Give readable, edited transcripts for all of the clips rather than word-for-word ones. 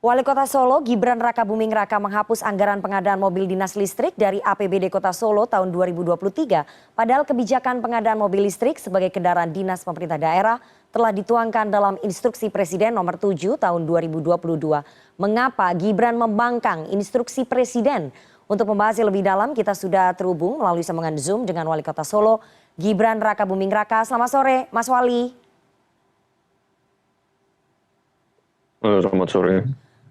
Wali Kota Solo Gibran Rakabuming Raka menghapus anggaran pengadaan mobil dinas listrik dari APBD Kota Solo tahun 2023. Padahal kebijakan pengadaan mobil listrik sebagai kendaraan dinas pemerintah daerah telah dituangkan dalam instruksi Presiden nomor 7 tahun 2022. Mengapa Gibran membangkang instruksi Presiden? Untuk membahasnya lebih dalam kita sudah terhubung melalui sambungan Zoom dengan Wali Kota Solo Gibran Rakabuming Raka. Selamat sore Mas Wali. Selamat sore.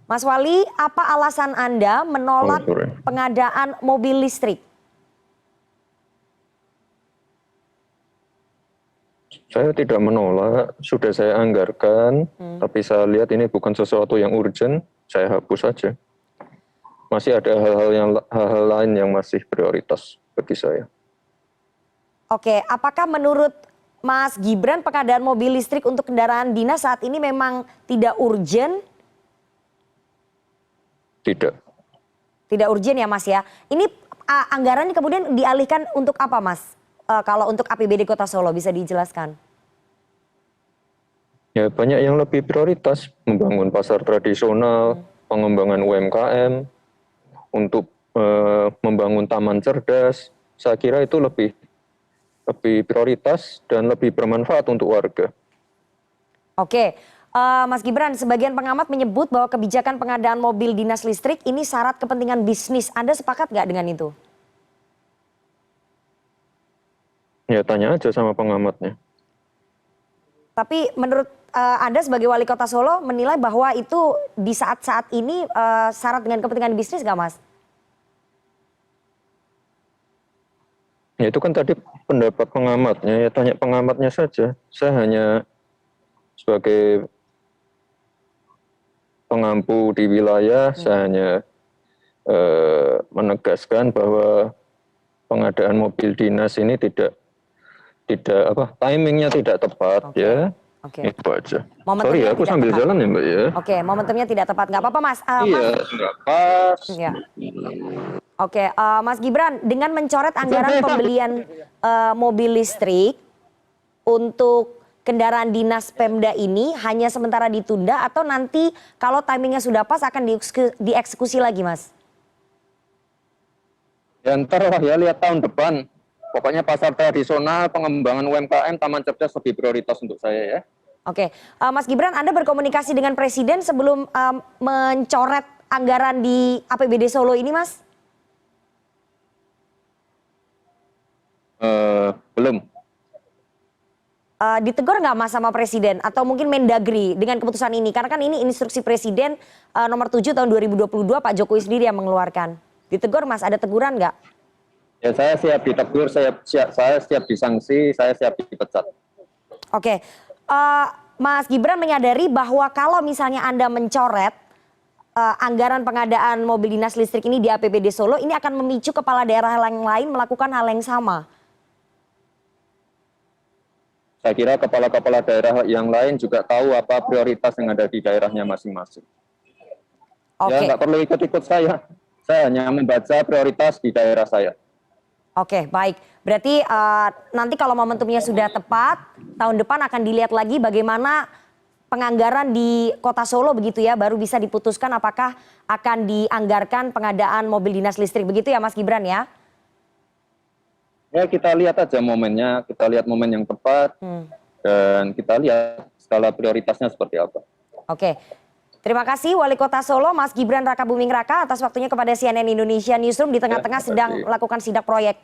Mas Wali, apa alasan Anda menolak pengadaan mobil listrik? Saya tidak menolak, sudah saya anggarkan, tapi saya lihat ini bukan sesuatu yang urgent, saya hapus saja. Masih ada hal-hal lain yang masih prioritas bagi saya. Oke, apakah menurut Mas Gibran pengadaan mobil listrik untuk kendaraan dinas saat ini memang tidak urgent? Tidak. Tidak urgent ya Mas ya. Ini anggaran kemudian dialihkan untuk apa Mas? Kalau untuk APBD Kota Solo bisa dijelaskan? Ya banyak yang lebih prioritas, membangun pasar tradisional, pengembangan UMKM, untuk membangun taman cerdas. Saya kira itu lebih prioritas dan lebih bermanfaat untuk warga. Oke. Mas Gibran, sebagian pengamat menyebut bahwa kebijakan pengadaan mobil dinas listrik ini syarat kepentingan bisnis. Anda sepakat nggak dengan itu? Ya tanya aja sama pengamatnya. Tapi menurut Anda sebagai wali kota Solo menilai bahwa itu di saat-saat ini syarat dengan kepentingan bisnis nggak Mas? Ya itu kan tadi pendapat pengamatnya, ya tanya pengamatnya saja. Saya hanya sebagai pengampu di wilayah, saya hanya menegaskan bahwa pengadaan mobil dinas ini tidak timingnya tidak tepat. Ya. Itu aja. Sorry ya, aku sambil jalan ya Mbak ya. Oke, momentumnya tidak tepat, nggak apa-apa Mas. Iya, nggak pas. Ya. Oke, Mas Gibran, dengan mencoret anggaran pembelian mobil listrik untuk kendaraan dinas Pemda ini hanya sementara ditunda atau nanti kalau timingnya sudah pas akan dieksekusi lagi Mas? Ya ntar lah ya, lihat tahun depan. Pokoknya pasar tradisional, pengembangan UMKM, taman cerdas lebih prioritas untuk saya ya. Oke, Mas Gibran, Anda berkomunikasi dengan Presiden sebelum mencoret anggaran di APBD Solo ini Mas? Belum. Ditegur nggak Mas sama Presiden atau mungkin Mendagri dengan keputusan ini? Karena kan ini instruksi Presiden nomor 7 tahun 2022 Pak Jokowi sendiri yang mengeluarkan. Ditegur Mas, ada teguran nggak? Ya saya siap ditegur, saya siap disanksi, saya siap dipecat. Oke, Mas Gibran menyadari bahwa kalau misalnya Anda mencoret anggaran pengadaan mobil dinas listrik ini di APBD Solo, ini akan memicu kepala daerah yang lain melakukan hal yang sama. Saya kira kepala-kepala daerah yang lain juga tahu apa prioritas yang ada di daerahnya masing-masing. Ya nggak perlu ikut-ikut saya hanya membaca prioritas di daerah saya. Oke, baik. Berarti nanti kalau momentumnya sudah tepat, tahun depan akan dilihat lagi bagaimana penganggaran di Kota Solo begitu ya, baru bisa diputuskan apakah akan dianggarkan pengadaan mobil dinas listrik. Begitu ya Mas Gibran ya? Ya kita lihat aja momennya, kita lihat momen yang tepat, dan kita lihat skala prioritasnya seperti apa. Oke, terima kasih Wali Kota Solo Mas Gibran Rakabuming Raka atas waktunya kepada CNN Indonesia Newsroom di tengah-tengah sedang melakukan sidak proyek.